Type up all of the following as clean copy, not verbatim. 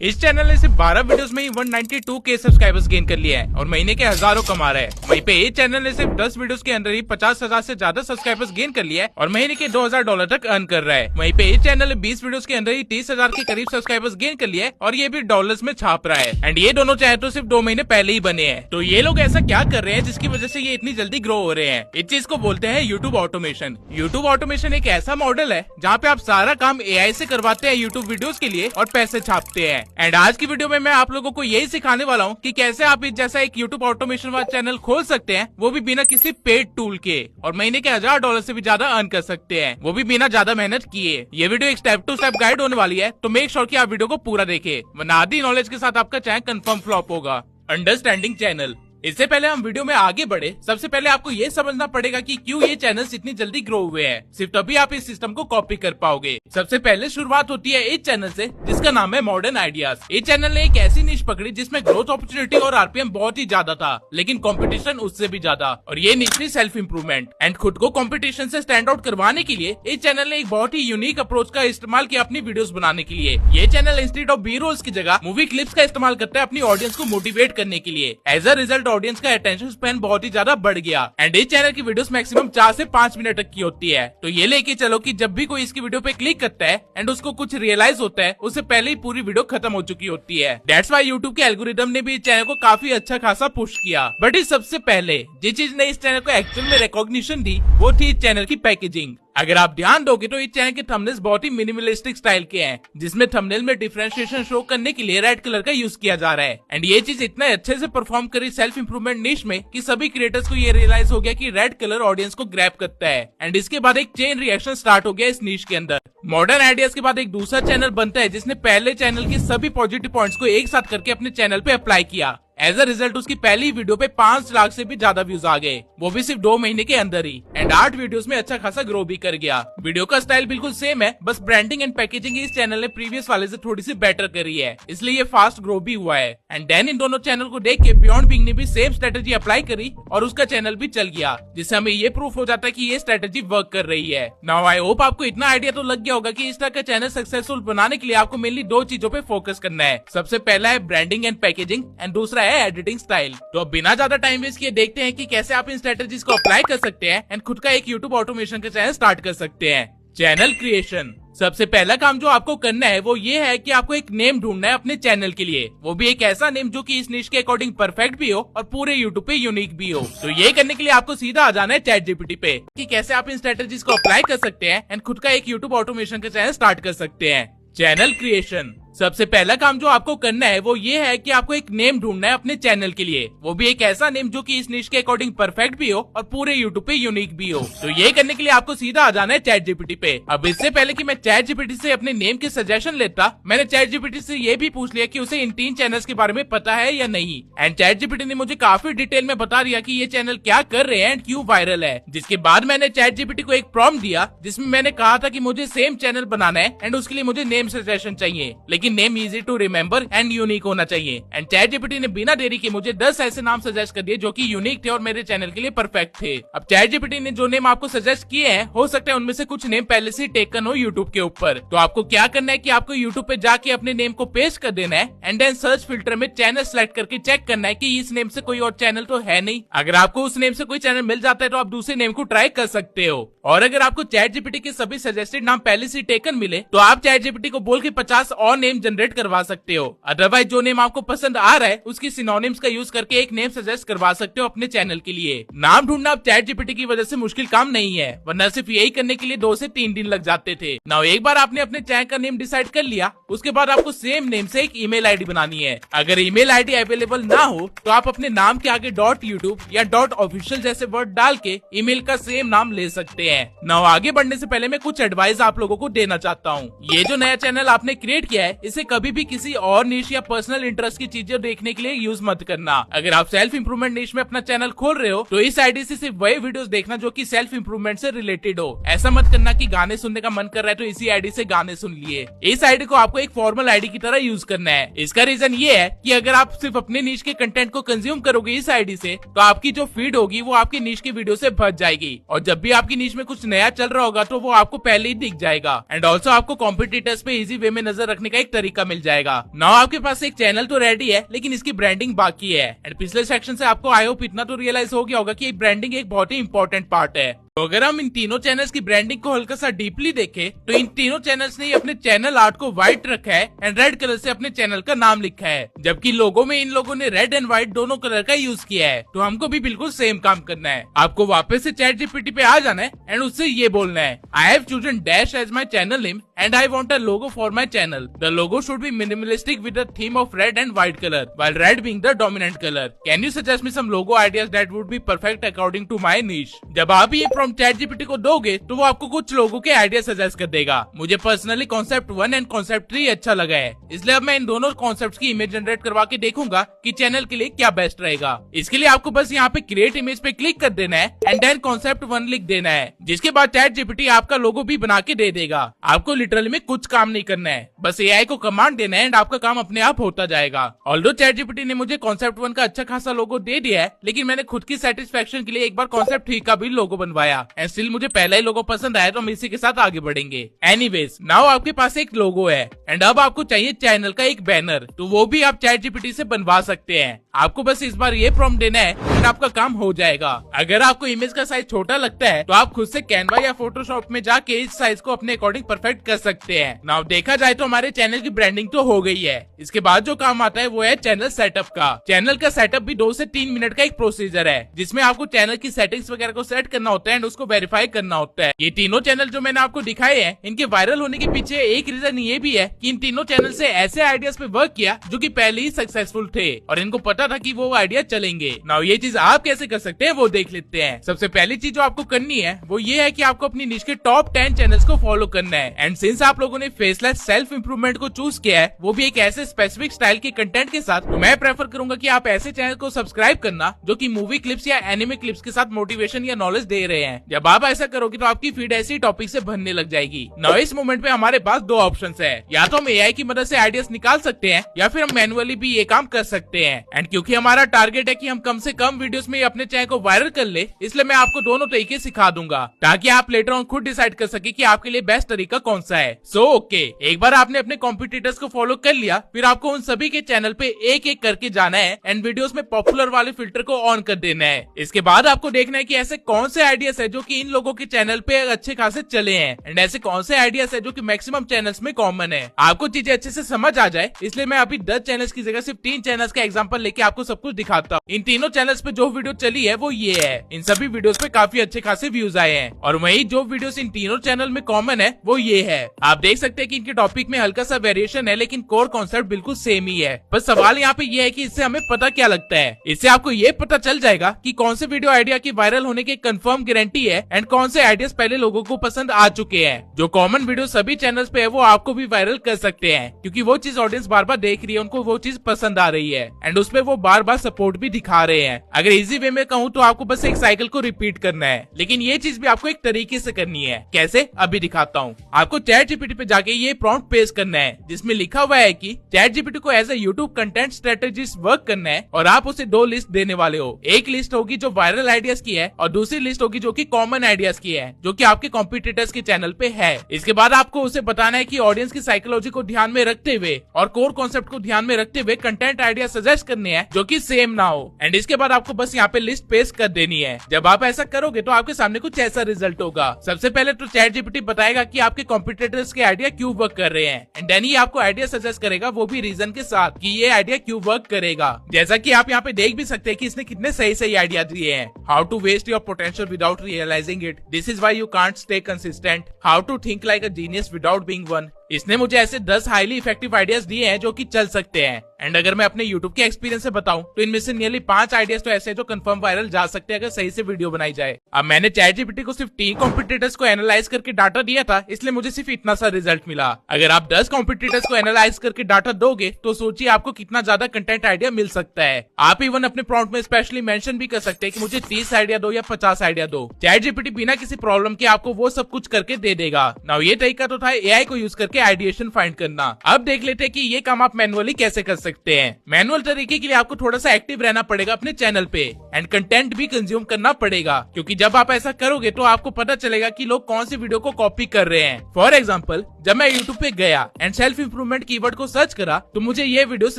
इस चैनल ने सिर्फ 12 वीडियोस में ही 192 के सब्सक्राइबर्स गेन कर लिया है और महीने के हजारों कमा रहा है। वहीं पे ये चैनल ने सिर्फ 10 वीडियोस के अंदर ही 50,000 से ज्यादा सब्सक्राइबर्स गेन कर लिया है और महीने के $2,000 तक अर्न कर रहा है। वहीं पे ये चैनल ने 20 वीडियोस के अंदर ही 30,000 के करीब सब्सक्राइबर्स गेन कर लिया है और ये भी डॉलर्स में छाप रहा है। एंड ये दोनों चैनल तो सिर्फ 2 महीने पहले ही बने हैं। तो ये लोग ऐसा क्या कर रहे हैं जिसकी वजह से ये इतनी जल्दी ग्रो हो रहे हैं? इस चीज को बोलते हैं यूट्यूब ऑटोमेशन। यूट्यूब ऑटोमेशन एक ऐसा मॉडल है जहाँ पे आप सारा काम AI से करवाते हैं यूट्यूब वीडियोस के लिए और पैसे छापते हैं। एंड आज की वीडियो में मैं आप लोगों को यही सिखाने वाला हूँ कि कैसे आप इस जैसा एक यूट्यूब ऑटोमेशन वाला चैनल खोल सकते हैं, वो भी बिना किसी पेड टूल के, और महीने के $1,000 से भी ज्यादा अर्न कर सकते हैं, वो भी बिना ज्यादा मेहनत किए। ये वीडियो एक स्टेप टू स्टेप गाइड होने वाली है, तो मेक श्योर कि आप वीडियो को पूरा देखें, वरना आधी नॉलेज के साथ आपका चैनल कंफर्म फ्लॉप होगा। Understanding channel. इससे पहले हम वीडियो में आगे बढ़े, सबसे पहले आपको ये समझना पड़ेगा कि क्यों ये चैनल्स इतनी जल्दी ग्रो हुए हैं। सिर्फ तभी आप इस सिस्टम को कॉपी कर पाओगे। सबसे पहले शुरुआत होती है इस चैनल से जिसका नाम है मॉडर्न आइडियाज। इस चैनल ने एक ऐसी निश पकड़ी जिसमें ग्रोथ अपॉर्चुनिटी और RPM बहुत ही ज्यादा था, लेकिन कंपटीशन उससे भी ज्यादा, और ये निश थी सेल्फ इंप्रूवमेंट। एंड खुद को कंपटीशन से स्टैंड आउट करवाने के लिए इस चैनल ने एक बहुत ही यूनिक अप्रोच का इस्तेमाल किया अपनी वीडियोस बनाने के लिए। ये channel instead of B rolls की जगह मूवी क्लिप्स का इस्तेमाल करता है अपनी ऑडियंस को मोटिवेट करने के लिए। एज अ रिजल्ट ऑडियंस का अटेंशन स्पैन बहुत ही ज्यादा बढ़ गया। एंड इस चैनल की वीडियोस मैक्सिमम 4 से 5 मिनट तक की होती है। तो ये लेके चलो कि जब भी कोई इसकी वीडियो पे क्लिक करता है एंड उसको कुछ रियलाइज होता है, उससे पहले ही पूरी वीडियो खत्म हो चुकी होती है। दैट्स व्हाई यूट्यूब के एल्गोरिदम ने भी इस चैनल को काफी अच्छा खासा पुश किया। बट इस सबसे पहले जिस चीज ने इस चैनल को एक्चुअल में रिकॉग्निशन दी, वो थी इस चैनल की पैकेजिंग। अगर आप ध्यान दोगे तो इस चैनल के थंबनेल्स बहुत ही मिनिमलिस्टिक स्टाइल के हैं, जिसमें थंबनेल में डिफरेंशिएशन शो करने के लिए रेड कलर का यूज किया जा रहा है। एंड ये चीज इतना अच्छे से परफॉर्म करी सेल्फ इंप्रूवमेंट निश में कि सभी क्रिएटर्स को ये रियलाइज हो गया कि रेड कलर ऑडियंस को ग्रैब करता है। एंड इसके बाद एक चेन रिएक्शन स्टार्ट हो गया इस निश के अंदर। मॉडर्न आइडियाज के बाद एक दूसरा चैनल बनता है जिसने पहले चैनल के सभी पॉजिटिव पॉइंट्स को एक साथ करके अपने चैनल पे अप्लाई किया। एज अ रिजल्ट उसकी पहली वीडियो पे 5 लाख से भी ज्यादा व्यूज आ गए, वो भी सिर्फ 2 महीने के अंदर ही। एंड 8 वीडियोस में अच्छा खासा ग्रो भी कर गया। वीडियो का स्टाइल बिल्कुल सेम है, बस ब्रांडिंग एंड पैकेजिंग इस चैनल ने प्रीवियस वाले से थोड़ी सी बेटर करी है, इसलिए ये फास्ट ग्रो भी हुआ है। एंड देन इन दोनों चैनल को देख के बियॉन्ड बिंग ने भी सेम स्ट्रेटेजी अप्लाई करी और उसका चैनल भी चल गया, जिससे हमें ये प्रूफ हो जाता है कि ये स्ट्रेटेजी वर्क कर रही है। नाउ आई होप आपको इतना आइडिया तो लग गया होगा कि इस तरह का चैनल सक्सेसफुल बनाने के लिए आपको मेनली 2 चीजों पे फोकस करना है। सबसे पहला है ब्रांडिंग एंड पैकेजिंग एंड दूसरा है एडिटिंग स्टाइल। तो अब बिना ज्यादा टाइम वेस्ट किए देखते हैं कि कैसे आप इन स्ट्रेटेजीज को अप्लाई कर सकते हैं एंड खुद का एक यूट्यूब ऑटोमेशन का चैनल स्टार्ट कर सकते हैं। Channel creation. सबसे पहला काम जो आपको करना है वो ये है कि आपको एक नेम ढूंढना है अपने चैनल के लिए, वो भी एक ऐसा नेम जो कि इस निश के अकॉर्डिंग परफेक्ट भी हो और पूरे यूट्यूब पे यूनिक भी हो। तो ये करने के लिए आपको सीधा आ जाना है ChatGPT पे कि कैसे आप इन स्ट्रेटेजीज को अप्लाई कर सकते हैं एंड खुद का एक यूट्यूब ऑटोमेशन का चैनल स्टार्ट कर सकते हैं। Channel creation. सबसे पहला काम जो आपको करना है वो ये है कि आपको एक नेम ढूंढना है अपने चैनल के लिए, वो भी एक ऐसा नेम जो कि इस निश के अकॉर्डिंग परफेक्ट भी हो और पूरे यूट्यूब पे यूनिक भी हो। तो ये करने के लिए आपको सीधा आ जाना है ChatGPT पे। अब इससे पहले कि मैं ChatGPT से अपने नेम के सजेशन लेता, मैंने ChatGPT से ये भी पूछ लिया कि उसे इन 3 चैनल्स के बारे में पता है या नहीं। एंड ChatGPT ने मुझे काफी डिटेल में बता दिया कि ये चैनल क्या कर रहे हैं एंड क्यों वायरल है। जिसके बाद मैंने ChatGPT को एक प्रॉम्प्ट दिया जिसमें मैंने कहा था कि मुझे सेम चैनल बनाना है एंड उसके लिए मुझे नेम सजेशन चाहिए, लेकिन name easy to remember and unique होना चाहिए। एंड ChatGPT ने बिना देरी के मुझे 10 ऐसे नाम सजेस्ट कर दिए जो कि यूनिक थे और मेरे चैनल के लिए परफेक्ट थे। अब ChatGPT ने जो नेम आपको सजेस्ट किए हैं, हो सकता है उनमें से कुछ नेम पहले से टेकन हो यूट्यूब के ऊपर। तो आपको क्या करना है कि आपको यूट्यूब पे जाके अपने नेम को पेस्ट कर देना है एंड देन सर्च फिल्टर में चैनल सेलेक्ट करके चेक करना है कि इस नेम से कोई और चैनल तो है नहीं। अगर आपको उस नेम से कोई चैनल मिल जाता है तो आप दूसरे नेम को ट्राई कर सकते हो। और अगर आपको ChatGPT के सभी सजेस्टेड नाम पहले से टेकन मिले तो आप ChatGPT को बोल के 50 और नेम जनरेट करवा सकते हो। अदरवाइज जो नेम आपको पसंद आ रहा है उसकी सिनोनिम्स का यूज करके एक नेम सजेस्ट करवा सकते हो अपने चैनल के लिए। नाम ढूंढना अब ChatGPT की वजह से मुश्किल काम नहीं है, वरना सिर्फ यही करने के लिए 2 से 3 दिन लग जाते थे। नाउ एक बार आपने अपने चैनल का नेम डिसाइड कर लिया, उसके बाद आपको सेम नेम से एक ईमेल आईडी बनानी है। अगर ईमेल आईडी अवेलेबल ना हो तो आप अपने नाम के आगे .youtube या .official जैसे वर्ड डाल के ईमेल का सेम नाम ले सकते हैं। नाउ आगे बढ़ने से पहले मैं कुछ एडवाइस आप लोगों को देना चाहता हूँ। ये जो नया चैनल आपने क्रिएट किया है, इसे कभी भी किसी और निश या पर्सनल इंटरेस्ट की चीजें देखने के लिए यूज मत करना। अगर आप सेल्फ इंप्रूवमेंट निश में अपना चैनल खोल रहे हो तो इस आईडी से सिर्फ वही वीडियोस देखना जो कि सेल्फ इंप्रूवमेंट से रिलेटेड हो। ऐसा मत करना कि गाने सुनने का मन कर रहा है तो इसी आईडी से गाने सुन लिए। इस आईडी को आपको एक फॉर्मल आईडी की तरह यूज करना है। इसका रीजन ये है कि अगर आप सिर्फ अपने निश के कंटेंट को कंज्यूम करोगे इस आईडी से, तो आपकी जो फीड होगी वो आपकी निश की वीडियो से भर जाएगी और जब भी आपकी निश में कुछ नया चल रहा होगा तो वो आपको पहले ही दिख जाएगा। एंड ऑल्सो आपको कॉम्पिटिटर्स पे इजी वे में नजर रखने का एक एक तरीका मिल जाएगा। नाउ आपके पास एक चैनल तो रेडी है, लेकिन इसकी ब्रांडिंग बाकी है। एंड पिछले सेक्शन से आपको आई होप इतना तो रियलाइज हो गया होगा कि ब्रांडिंग एक बहुत ही इंपॉर्टेंट पार्ट है। तो अगर हम इन तीनों चैनल्स की ब्रांडिंग को हल्का सा डीपली देखें तो इन तीनों चैनल्स ने अपने चैनल आर्ट को व्हाइट रखा है एंड रेड कलर से अपने चैनल का नाम लिखा है, जबकि लोगो में इन लोगों ने रेड एंड व्हाइट दोनों कलर का यूज किया है। तो हमको भी बिल्कुल सेम काम करना है। आपको वापस से चैट जीपीटी पे आ जाना है एंड उससे ये बोलना है, I have chosen dash as my channel name and I want a logo for my channel. The logo should be minimalistic with the theme of red and white colour while red being the dominant colour. Can you suggest me some logo ideas that would be perfect according to my niche. जब आप ये prompt chat GPT को दोगे तो वो आपको कुछ लोगों के आइडिया सजेस्ट कर देगा। मुझे पर्सनली कॉन्सेप्ट 1 एंड कॉन्सेप्ट 3 अच्छा लगा है, इसलिए अब मैं इन दोनों कॉन्सेप्ट्स की इमेज जनरेट करवा के देखूंगा कि चैनल के लिए क्या बेस्ट रहेगा। इसके लिए आपको बस यहाँ पे क्रिएट इमेज पे क्लिक कर देना है एंड देन कॉन्सेप्ट 1 लिख देना है, जिसके बाद चैट जीपीटी आपका लोगो भी बना के दे देगा। आपको लिटरली में कुछ काम नहीं करना है, बस एआई को कमांड देना है एंड आपका काम अपने आप होता जाएगा। ऑल्दो चैट जीपीटी ने मुझे कॉन्सेप्ट 1 का अच्छा खासा लोगो दे दिया है, लेकिन मैंने खुद की सेटिस्फेक्शन के लिए एक बार कॉन्सेप्ट 3 का भी लोगो बनवाया एंड स्टिल मुझे पहला ही लोगो पसंद आया तो हम इसी के साथ आगे बढ़ेंगे। एनीवेज नाउ आपके पास एक लोगो है एंड अब आपको चाहिए चैनल का एक बैनर, तो वो भी आप चैट जीपीटी से बनवा सकते हैं। आपको बस इस बार ये प्रॉम्प्ट देना है एंड आपका काम हो जाएगा। अगर आपको इमेज का साइज छोटा लगता है तो आप खुद से कैनवा या फोटोशॉप में जाके इस साइज को अपने अकॉर्डिंग परफेक्ट कर सकते हैं। नाउ देखा जाए तो हमारे चैनल की ब्रांडिंग तो हो गई है। इसके बाद जो काम आता है वो है चैनल सेटअप का। चैनल का सेटअप भी 2 से 3 मिनट का एक प्रोसीजर है, जिसमें आपको चैनल की सेटिंग्स वगैरह को सेट करना होता है एंड उसको वेरीफाई करना होता है। ये तीनों चैनल जो मैंने आपको दिखाए हैं, इनके वायरल होने के पीछे एक रीजन ये भी है कि इन तीनों चैनल से ऐसे आइडियाज पे वर्क किया जो कि पहले ही सक्सेसफुल थे और इनको पता था कि वो आइडिया चलेंगे। नाउ ये चीज आप कैसे कर सकते हैं वो देख लेते हैं। सबसे पहली चीज जो आपको करनी है वो ये है कि आपको अपनी निश के टॉप 10 चैनल्स को फॉलो करना है। एंड सिंस आप लोगों ने फेसलेस सेल्फ इंप्रूवमेंट को चूज किया है, वो भी एक ऐसे स्पेसिफिक स्टाइल के कंटेंट के साथ, तो मैं प्रेफर करूंगा कि आप ऐसे चैनल को सब्सक्राइब करना जो कि मूवी क्लिप्स या एनिमे क्लिप्स के साथ मोटिवेशन या नॉलेज दे रहे हैं। जब आप ऐसा करोगे तो आपकी फीड ऐसी टॉपिक से भरने लग जाएगी। नाउ इस मोमेंट पे हमारे पास 2 ऑप्शंस है, या तो हम एआई की मदद से आइडियाज निकाल सकते हैं या फिर हम मैनुअली भी ये काम कर सकते हैं। एंड क्योंकि हमारा टारगेट है कि हम कम से कम वीडियोस में अपने चैनल को वायरल कर ले, इसलिए मैं आपको दोनों तरीके सिखा दूंगा ताकि आप लेटर ऑन खुद डिसाइड कर सके कि आपके लिए बेस्ट तरीका कौन सा है। सो ओके, एक बार आपने अपने कॉम्पिटिटर्स को फॉलो कर लिया, फिर आपको उन सभी के चैनल पे एक एक करके जाना है एंड वीडियोस में पॉपुलर वाले फिल्टर को ऑन कर देना है। इसके बाद आपको देखना है कि ऐसे कौन से आइडियाज है जो कि इन लोगों के चैनल पे अच्छे खासे चले हैं एंड ऐसे कौन से आइडियाज है जो कि मैक्सिमम चैनल्स में कॉमन है। आपको चीजें अच्छे से समझ आ जाए, इसलिए मैं अभी 10 चैनल्स की जगह सिर्फ 3 चैनल्स का एग्जांपल लेके आपको सब कुछ दिखाता हूँ। इन तीनों चैनल्स पे जो वीडियो चली है वो ये है। इन सभी वीडियोस पे काफी अच्छे खासे व्यूज आए हैं और वहीं जो वीडियोस इन तीनों चैनल में कॉमन है वो ये है। आप देख सकते हैं कि इनके टॉपिक में हल्का सा वेरिएशन है, लेकिन कोर कॉन्सेप्ट बिल्कुल सेम ही है। बस सवाल यहाँ पे ये है कि इससे हमें पता क्या लगता है। इससे आपको ये पता चल जाएगा कि कौन से वीडियो आइडिया की वायरल होने की कंफर्म गारंटी है एंड कौन से आइडियाज पहले लोगों को पसंद आ चुके हैं। जो कॉमन वीडियो सभी चैनल्स पे है वो आपको भी वायरल कर सकते हैं, क्योंकि वो चीज ऑडियंस बार बार देख रही है, उनको वो चीज पसंद आ रही है एंड उसमें वो बार बार सपोर्ट भी दिखा रहे हैं। अगर इजी वे में कहूँ तो आपको बस एक साइकिल को रिपीट करना है, लेकिन ये चीज भी आपको एक तरीके से करनी है। कैसे, अभी दिखाता हूँ। आपको चैट जीपीटी पे जाके ये प्रॉम्प्ट पेस्ट करना है जिसमें लिखा हुआ है कि चैट जीपीटी को as a YouTube content strategist work करना है और आप उसे 2 लिस्ट देने वाले हो। एक लिस्ट होगी जो वायरल आइडियाज की है और दूसरी लिस्ट होगी जो कि कॉमन आइडियाज की है, जो कि आपके कॉम्पिटिटर्स के चैनल पे है। इसके बाद आपको उसे बताना है कि ऑडियंस की साइकोलॉजी को ध्यान में रखते हुए और कोर कॉन्सेप्ट को ध्यान में रखते हुए कंटेंट आइडिया सजेस्ट करने हैं जो कि सेम ना हो। एंड इसके बाद आपको बस यहाँ पे लिस्ट पेस्ट कर देनी है। जब आप ऐसा करोगे तो आपके सामने कुछ ऐसा रिजल्ट होगा। सबसे पहले तो चैट जीपीटी बताएगा कि आपके कॉम्पिटिटर्स के आइडिया क्यों वर्क कर रहे हैं एंड देन ही आपको आइडिया सजेस्ट करेगा, वो भी रीजन के साथ कि ये आइडिया क्यों वर्क करेगा। जैसा कि आप यहाँ पे देख भी सकते हैं कि इसने कितने सही सही आइडिया दिए हैं। How to waste your potential without realising it, this is why you can't stay consistent, how to think like a genius without being one. इसने मुझे ऐसे 10 हाईली इफेक्टिव आइडियाज दिए हैं जो कि चल सकते हैं। एंड अगर मैं अपने YouTube के एक्सपीरियंस से बताऊं तो इनमें से नियरली 5 आइडियाज तो ऐसे हैं जो कंफर्म वायरल जा सकते हैं अगर सही से वीडियो बनाई जाए। अब मैंने चैट जीपीटी को सिर्फ 3 कॉम्पिटिटर्स को एनालाइज करके डाटा दिया था, इसलिए मुझे सिर्फ इतना सा रिजल्ट मिला। अगर आप 10 कॉम्पिटिटर्स को एनालाइज करके डाटा दोगे तो सोचिए आपको कितना ज्यादा कंटेंट आइडिया मिल सकता है। आप इवन अपने प्रॉम्प्ट में स्पेशली मेंशन भी कर सकते हैं कि मुझे 30 आइडिया दो या 50 आइडिया दो। चैट जीपीटी बिना किसी प्रॉब्लम के आपको वो सब कुछ करके दे देगा। नाउ ये तरीका तो था एआई को यूज करके के आइडिएशन फाइंड करना। अब देख लेते हैं कि ये काम आप मैनुअली कैसे कर सकते हैं। मैनुअल तरीके के लिए आपको थोड़ा सा एक्टिव रहना पड़ेगा अपने चैनल पे एंड कंटेंट भी कंज्यूम करना पड़ेगा, क्योंकि जब आप ऐसा करोगे तो आपको पता चलेगा कि लोग कौन सी वीडियो को कॉपी कर रहे हैं। फॉर एग्जाम्पल, जब मैं यूट्यूब पे गया एंड सेल्फ इंप्रूवमेंट कीवर्ड को सर्च करा तो मुझे ये वीडियोस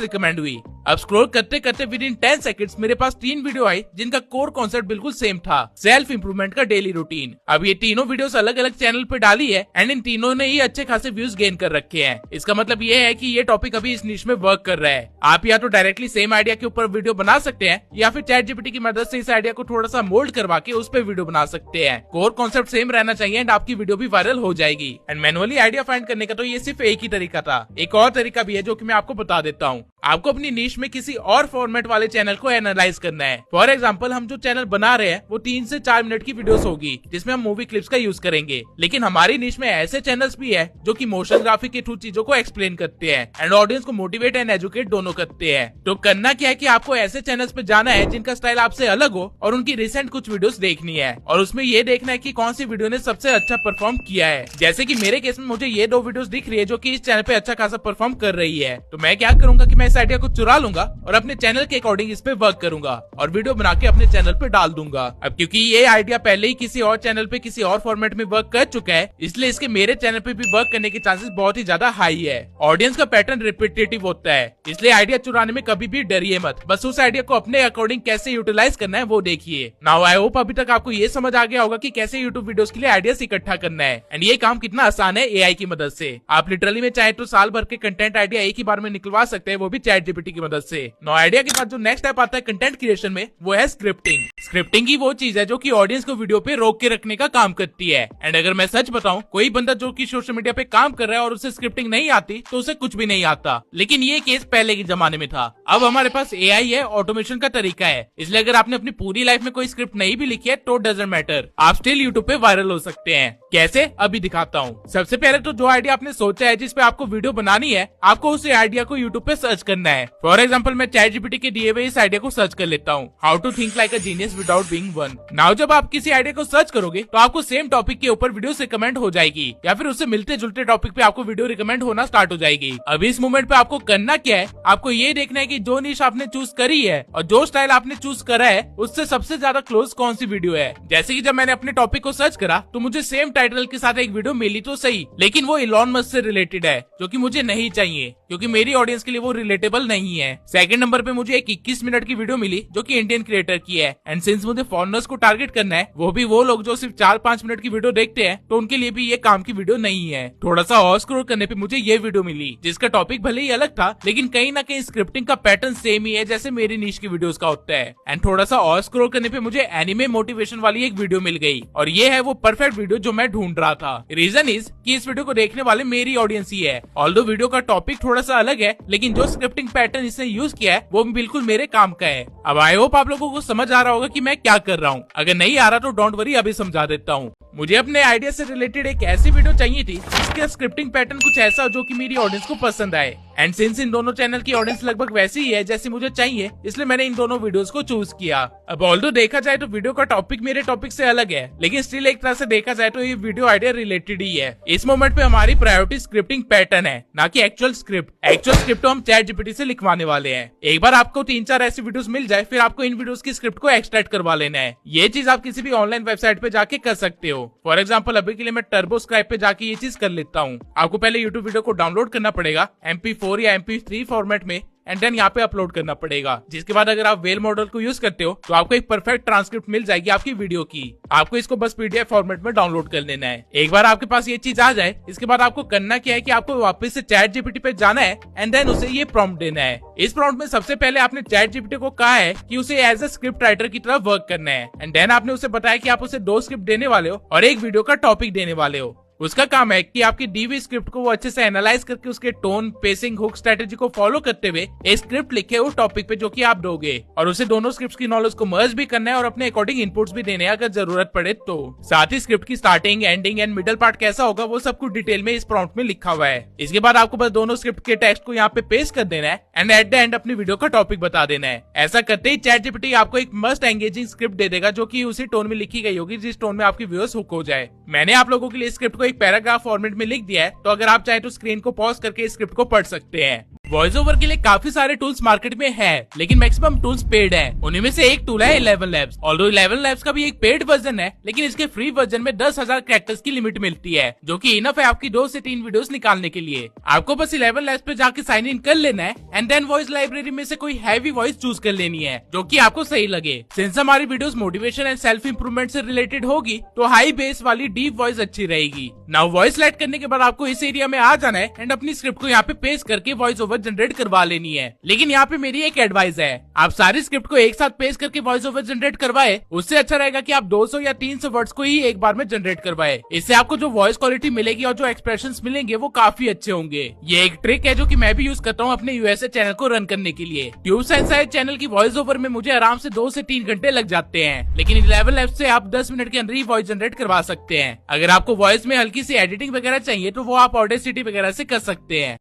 रिकमेंड हुई। अब स्क्रॉल करते करते विद इन 10 सेकंड्स मेरे पास 3 वीडियो आई जिनका कोर कॉन्सेप्ट बिल्कुल सेम था, सेल्फ इंप्रूवमेंट का डेली रूटीन। अब ये तीनों वीडियोस अलग अलग चैनल पे डाली है एंड इन तीनों ने ही अच्छे खासे व्यूज गेन कर रखे हैं। इसका मतलब ये है कि ये टॉपिक अभी इस निश में वर्क कर रहा है। आप या तो डायरेक्टली सेम आइडिया के ऊपर वीडियो बना सकते हैं या फिर चैट जीपीटी की मदद से इस आइडिया को थोड़ा सा मोल्ड करवा के उस पर वीडियो बना सकते हैं। कोर कॉन्सेप्ट सेम रहना चाहिए एंड आपकी वीडियो भी वायरल हो जाएगी। एंड मैनुअली आइडिया फाइंड करने का तो ये सिर्फ एक ही तरीका था, एक और तरीका भी है जो कि मैं आपको बता देता हूँ। आपको अपनी नीश में किसी और फॉर्मेट वाले चैनल को एनालाइज करना है। फॉर एग्जांपल, हम जो चैनल बना रहे हैं वो 3 से 4 मिनट की वीडियोस होगी जिसमें हम मूवी क्लिप्स का यूज करेंगे, लेकिन हमारी नीश में ऐसे चैनल्स भी है जो कि मोशन ग्राफिक के थ्रू चीजों को एक्सप्लेन करते हैं एंड ऑडियंस को मोटिवेट एंड एजुकेट दोनों करते हैं। तो करना क्या है कि आपको ऐसे चैनल्स पे जाना है जिनका स्टाइल आपसे अलग हो और उनकी रिसेंट कुछ वीडियोस देखनी है और उसमें ये देखना है कि कौन सी वीडियो ने सबसे अच्छा परफॉर्म किया है। जैसे कि मेरे केस में मुझे ये 2 वीडियोस दिख रही है जो कि इस चैनल पे अच्छा खासा परफॉर्म कर रही है। तो मैं क्या करूंगा कि मैं इस आइडिया को चुरा लूंगा और अपने चैनल के अकॉर्डिंग इस पे वर्क करूंगा और वीडियो बना के अपने चैनल पे डाल दूंगा। अब क्योंकि ये आइडिया पहले ही किसी और चैनल पे किसी और फॉर्मेट में वर्क कर चुका है, इसलिए इसके मेरे चैनल पे भी वर्क करने के चांसेस बहुत ही ज्यादा हाई है। ऑडियंस का पैटर्न रिपीटेटिव होता है, इसलिए आइडिया चुराने में कभी भी डरिए मत, बस उस आइडिया को अपने अकॉर्डिंग कैसे यूटिलाइज करना है वो देखिए। नाउ आई होप अभी तक आपको ये समझ आ गया होगा कि कैसे यूट्यूब वीडियोस के लिए आइडियाज इकट्ठा करना है एंड ये काम कितना आसान है एआई की मदद से। आप लिटरली में चाहे तो साल भर के कंटेंट आइडिया एक ही बार में निकलवा सकते हैं, वो भी चैट जीपीटी की मदद से। नो आइडिया के बाद जो नेक्स्ट स्टेप आता है कंटेंट क्रिएशन में, वो है स्क्रिप्टिंग। स्क्रिप्टिंग ही वो चीज है जो कि ऑडियंस को वीडियो पे रोक के रखने का काम करती है। एंड अगर मैं सच बताऊं, कोई बंदा जो कि सोशल मीडिया पे काम कर रहा है और उसे स्क्रिप्टिंग नहीं आती तो उसे कुछ भी नहीं आता, लेकिन ये केस पहले के जमाने में था। अब हमारे पास एआई है, ऑटोमेशन का तरीका है, इसलिए अगर आपने अपनी पूरी लाइफ में कोई स्क्रिप्ट नहीं भी लिखी है तो डजंट मैटर, आप स्टिल यूट्यूब पे वायरल हो सकते हैं। कैसे, अभी दिखाता हूँ। सबसे पहले तो जो आइडिया आपने सोचा है जिस पे आपको वीडियो बनानी है, आपको उस आइडिया को यूट्यूब पे सर्च करना है। फॉर एग्जाम्पल, मैं चैट जीपीटी के दिए हुए इस आइडिया को सर्च कर लेता हूँ, how to think like a genius without being one. Now जब आप किसी आइडिया को सर्च करोगे तो आपको सेम टॉपिक के ऊपर वीडियो रिकमेंड हो जाएगी या फिर उससे मिलते जुलते टॉपिक पे आपको वीडियो रिकमेंड होना स्टार्ट हो जाएगी। अब इस मोमेंट पे आपको करना क्या है, आपको ये देखना है कि जो निश आपने चूज करी है और जो स्टाइल आपने चूज करा है उससे सबसे ज्यादा क्लोज कौन सी वीडियो है। जैसे कि जब मैंने अपने टॉपिक को सर्च करा तो मुझे सेम टाइटल के साथ एक वीडियो मिली तो सही, लेकिन वो इलॉन मस्क से रिलेटेड है जो कि मुझे नहीं चाहिए क्योंकि मेरी ऑडियंस के लिए वो रिलेटेबल नहीं है। सेकंड नंबर पे मुझे एक 21 मिनट की वीडियो मिली जो कि इंडियन क्रिएटर की है एंड सिंस मुझे फॉरेनर्स को टारगेट करना है, वो भी वो लोग जो सिर्फ 4-5 मिनट की वीडियो देखते हैं, तो उनके लिए भी ये काम की वीडियो नहीं है। थोड़ा सा और स्क्रॉल करने पे मुझे ये वीडियो मिली जिसका टॉपिक भले ही अलग था, लेकिन कहीं ना कहीं स्क्रिप्टिंग का पैटर्न सेम ही है जैसे मेरी नीश की वीडियोस का होता है। एंड थोड़ा सा और स्क्रॉल करने पे मुझे एनिमे मोटिवेशन वाली एक वीडियो मिल गई और ये है वो परफेक्ट वीडियो जो मैं ढूंढ रहा था। रीजन इज कि इस वीडियो को देखने वाले मेरी ऑडियंस ही है। ऑल्दो वीडियो का टॉपिक थोड़ा सा अलग है, लेकिन जो स्क्रिप्टिंग पैटर्न इसने यूज किया है वो बिल्कुल मेरे काम का है। अब आई होप आप लोगों को समझ आ रहा होगा कि मैं क्या कर रहा हूँ। अगर नहीं आ रहा तो डोंट वरी, अभी समझा देता हूँ। मुझे अपने आइडिया से रिलेटेड एक ऐसी वीडियो चाहिए थी जिसका स्क्रिप्टिंग पैटर्न कुछ ऐसा जो कि मेरी ऑडियंस को पसंद आए एंड सिंस इन दोनों चैनल की ऑडियंस लगभग वैसी ही है जैसी मुझे चाहिए, इसलिए मैंने इन दोनों वीडियोस को चूज किया। अब ऑल्दो देखा जाए तो वीडियो का टॉपिक मेरे टॉपिक से अलग है, लेकिन स्टिल एक तरह से देखा जाए तो ये वीडियो आइडिया रिलेटेड ही है। इस मोमेंट पे हमारी प्रायोरिटी स्क्रिप्टिंग पैटर्न है, ना कि एक्चुअल स्क्रिप्ट। एक्चुअल स्क्रिप्ट हम चैट जीपीटी से लिखवाने वाले हैं। एक बार आपको 3-4 ऐसी वीडियोस मिल जाए, फिर आपको इन वीडियोस की स्क्रिप्ट को एक्सट्रैक्ट करवा लेना है। ये चीज आप किसी भी ऑनलाइन वेबसाइट पे जाके कर सकते हो। फॉर एग्जाम्पल, अभी के लिए मैं टर्बोस्क्राइब पे जाके ये चीज कर लेता हूँ। आपको पहले यूट्यूब वीडियो को डाउनलोड करना पड़ेगा MP4 या MP3 फॉर्मेट में एंड देन यहाँ पे अपलोड करना पड़ेगा, जिसके बाद अगर आप वेल मॉडल को यूज करते हो तो आपको एक परफेक्ट ट्रांसक्रिप्ट मिल जाएगी आपकी वीडियो की। आपको इसको बस PDF फॉर्मेट में डाउनलोड कर लेना है। एक बार आपके पास ये चीज आ जाए, इसके बाद आपको करना क्या है कि आपको वापस से चैट जीपीटी पे जाना है एंड देन उसे ये प्रॉम्प्ट देना है। इस प्रॉम्प्ट में सबसे पहले आपने चैट जीपीटी को कहा है कि उसे एज अ स्क्रिप्ट राइटर की तरह वर्क करना है एंड देन आपने उसे बताया कि आप उसे 2 स्क्रिप्ट देने वाले हो और एक वीडियो का टॉपिक देने वाले हो। उसका काम है कि आपकी दी हुई स्क्रिप्ट को वो अच्छे से एनालाइज करके उसके टोन, पेसिंग, हुक स्ट्रेटेजी को फॉलो करते हुए एक स्क्रिप्ट लिखे उस टॉपिक पे जो कि आप दोगे और उसे दोनों स्क्रिप्ट्स की नॉलेज को मर्ज भी करना है और अपने अकॉर्डिंग इनपुट्स भी देने हैं अगर जरूरत पड़े तो। साथ ही स्क्रिप्ट की starting, ending and middle part कैसा होगा वो सब कुछ डिटेल में इस प्रॉम्प्ट में लिखा हुआ है। इसके बाद आपको बस दोनों स्क्रिप्ट के टेक्स्ट को यहाँ पे पेस्ट कर देना है एंड एट द एंड अपनी वीडियो का टॉपिक बता देना है। ऐसा करते ही चैट जीपीटी आपको एक मस्ट एंगेजिंग स्क्रिप्ट दे देगा जो कि उसी टोन में लिखी गई होगी जिस टोन में आपकी व्यूअर्स हुक हो जाए। मैंने आप लोगों के लिए स्क्रिप्ट को एक पैराग्राफ फॉर्मेट में लिख दिया है, तो अगर आप चाहे तो स्क्रीन को पॉज करके स्क्रिप्ट को पढ़ सकते हैं। वॉइस ओवर के लिए काफी सारे टूल्स मार्केट में है, लेकिन मैक्सिमम टूल्स पेड हैं। उन्हीं में से एक टूल है 11 लैब्स। ऑल्दो 11 लैब्स का भी एक पेड वर्जन है, लेकिन इसके फ्री वर्जन में 10,000 कैरेक्टर्स की लिमिट मिलती है, जो कि इनफ है आपकी 2 से 3 वीडियोस निकालने के लिए। आपको बस 11 लैब्स पे जाके साइन इन कर लेना है एंड देन वॉइस लाइब्रेरी में से कोई हैवी वॉइस चूज कर लेनी है जो कि आपको सही लगे। सिंस हमारी videos motivation and self improvement से रिलेटेड होगी, तो हाई बेस वाली डीप वॉइस अच्छी रहेगी। नाउ वॉइस सेलेक्ट करने के बाद आपको इस एरिया में आ जाना है एंड अपनी स्क्रिप्ट को यहाँ पे पेस्ट करके वॉइस ओवर जनरेट करवा लेनी है। लेकिन यहाँ पे मेरी एक एडवाइस है, आप सारी स्क्रिप्ट को एक साथ पेस्ट करके वॉइस ओवर जनरेट करवाए, उससे अच्छा रहेगा कि आप 200 या 300 वर्ड्स को ही एक बार में जनरेट करवाए। इससे आपको जो वॉइस क्वालिटी मिलेगी और जो एक्सप्रेशंस मिलेंगे वो काफी अच्छे होंगे। ये एक ट्रिक है जो कि मैं भी यूज करता हूँ अपने यूएसए चैनल को रन करने के लिए। ट्यूब साइंस चैनल की वॉइस ओवर में मुझे आराम से 2 से 3 घंटे लग जाते हैं, लेकिन 11 लैब्स से आप 10 मिनट के अंदर ही वॉइस जनरेट करवा सकते हैं। अगर आपको वॉइस में हल्की सी एडिटिंग वगैरह चाहिए तो वो आप ऑडेसिटी वगैरह से कर सकते हैं।